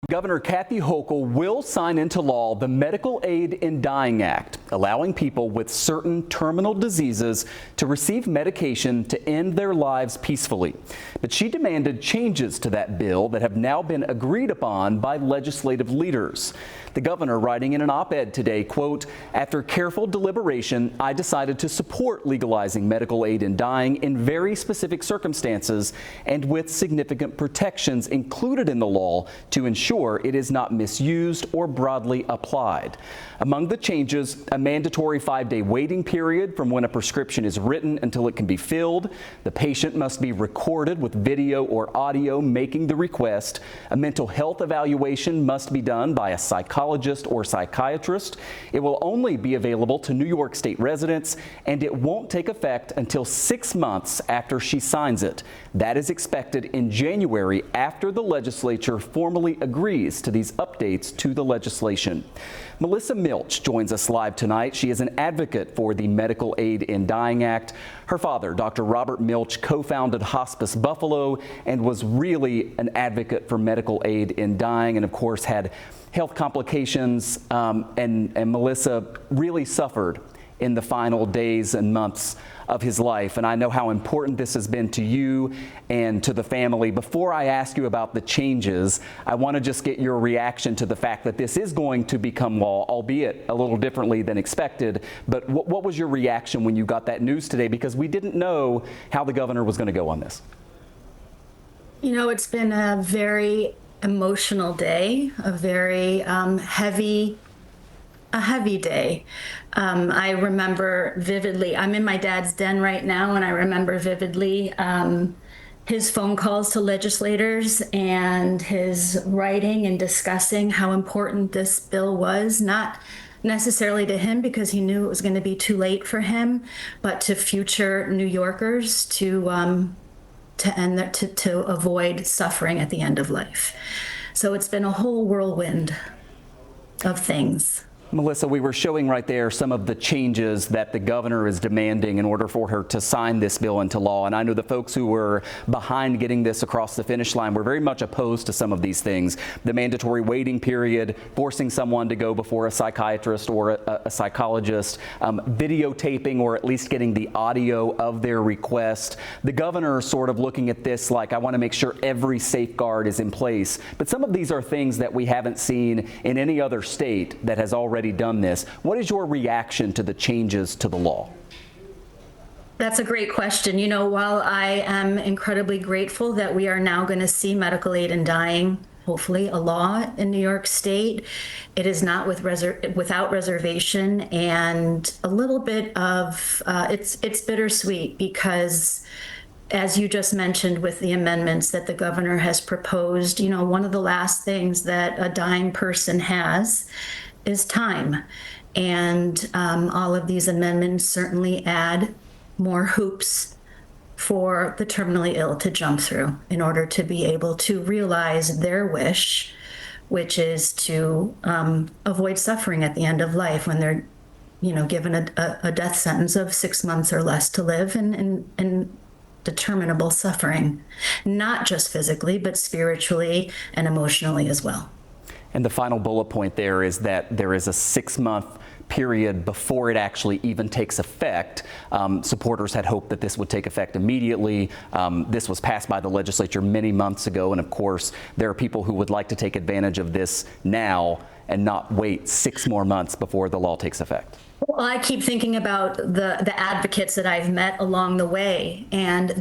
Governor Kathy Hochul will sign into law the Medical Aid in Dying Act, allowing people with certain terminal diseases to receive medication to end their lives peacefully. But she demanded changes to that bill that have now been agreed upon by legislative leaders. The governor, writing in an op-ed today, quote, "After careful deliberation, I decided to support legalizing medical aid in dying in very specific circumstances and with significant protections included in the law to ensure it is not misused or broadly applied." Among the changes, a mandatory 5-day waiting period from when a prescription is written until it can be filled. The patient must be recorded with video or audio making the request. A mental health evaluation must be done by a psychologist or psychiatrist. It will only be available to New York State residents, and it won't take effect until 6 months after she signs it. That is expected in January after the legislature formally agrees to these updates to the legislation. Melissa Milch joins us live tonight. She is an advocate for the Medical Aid in Dying Act. Her father, Dr. Robert Milch, co-founded Hospice Buffalo and was really an advocate for medical aid in dying, and of course had health complications, and Melissa really suffered in the final days and months of his life. And I know how important this has been to you and to the family. Before I ask you about the changes, I want to just get your reaction to the fact that this is going to become law, albeit a little differently than expected. But what was your reaction when you got that news today? Because we didn't know how the governor was going to go on this. You know, it's been a very emotional day, a very heavy day. I remember vividly, I'm in my dad's den right now, and I remember vividly his phone calls to legislators and his writing and discussing how important this bill was, not necessarily to him because he knew it was going to be too late for him, but to future New Yorkers to avoid suffering at the end of life. So it's been a whole whirlwind of things. Melissa, we were showing right there some of the changes that the governor is demanding in order for her to sign this bill into law. And I know the folks who were behind getting this across the finish line were very much opposed to some of these things. The mandatory waiting period, forcing someone to go before a psychiatrist or a psychologist, videotaping or at least getting the audio of their request. The governor sort of looking at this like, I want to make sure every safeguard is in place. But some of these are things that we haven't seen in any other state that has already done this. What is your reaction to the changes to the law? That's a great question. You know, while I am incredibly grateful that we are now going to see medical aid in dying, hopefully a law in New York State, it is not without reservation, and a little bit of it's bittersweet because, as you just mentioned with the amendments that the governor has proposed, you know, one of the last things that a dying person has is time. And all of these amendments certainly add more hoops for the terminally ill to jump through in order to be able to realize their wish, which is to avoid suffering at the end of life when they're, you know, given a death sentence of 6 months or less to live and determinable suffering, not just physically, but spiritually and emotionally as well. And the final bullet point there is that there is a 6-month period before it actually even takes effect. Supporters had hoped that this would take effect immediately. This was passed by the legislature many months ago, and of course, there are people who would like to take advantage of this now and not wait 6 more months before the law takes effect. Well, I keep thinking about the advocates that I've met along the way, and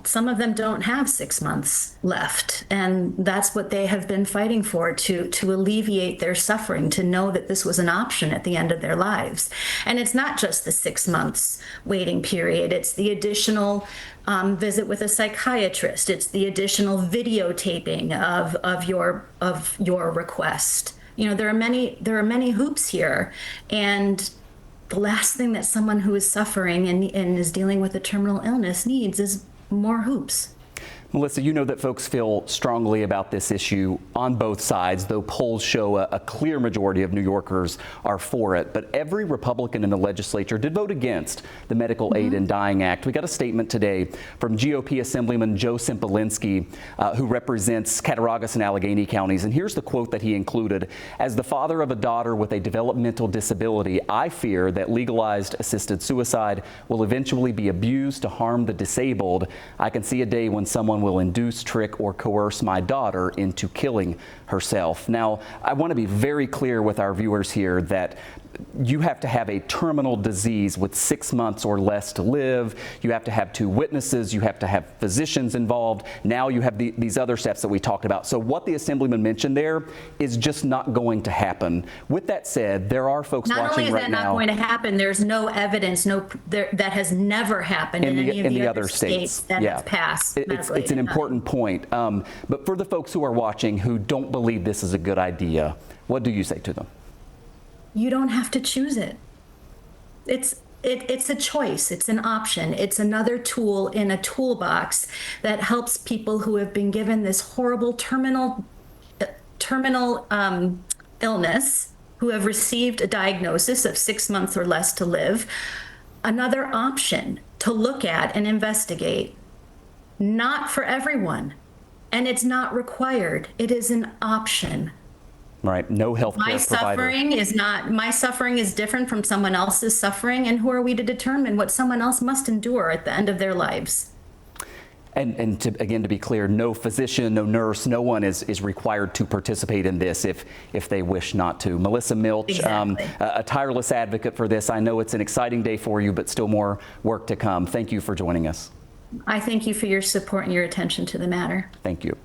some of them don't have 6 months left. And that's what they have been fighting for, to alleviate their suffering, to know that this was an option at the end of their lives. And it's not just the 6 months waiting period, it's the additional visit with a psychiatrist, it's the additional videotaping of your request. You know, there are many hoops here, and the last thing that someone who is suffering and is dealing with a terminal illness needs is more hoops. Melissa, you know that folks feel strongly about this issue on both sides, though polls show a clear majority of New Yorkers are for it. But every Republican in the legislature did vote against the Medical Aid in Dying Act. We got a statement today from GOP Assemblyman Joe Sempolinski, who represents Cattaraugus and Allegheny counties. And here's the quote that he included. As the father of a daughter with a developmental disability, I fear that legalized assisted suicide will eventually be abused to harm the disabled. I can see a day when someone will induce, trick, or coerce my daughter into killing herself. Now, I want to be very clear with our viewers here that you have to have a terminal disease with 6 months or less to live. You have to have 2 witnesses. You have to have physicians involved. Now you have these other steps that we talked about. So what the Assemblyman mentioned there is just not going to happen. With that said, there are folks watching right now. Not only is that not going to happen, there's no evidence, that has never happened in any of the other states that have passed. It's an important point. But for the folks who are watching who don't believe this is a good idea, what do you say to them? You don't have to choose it. It's a choice. It's an option. It's another tool in a toolbox that helps people who have been given this horrible terminal illness, who have received a diagnosis of 6 months or less to live, another option to look at and investigate. Not for everyone, and it's not required. It is an option. Right. No health care provider. My suffering is different from someone else's suffering, and who are we to determine what someone else must endure at the end of their lives? And to be clear, no physician, no nurse, no one is required to participate in this if they wish not to. Melissa Milch, exactly. A tireless advocate for this. I know it's an exciting day for you, but still more work to come. Thank you for joining us. I thank you for your support and your attention to the matter. Thank you.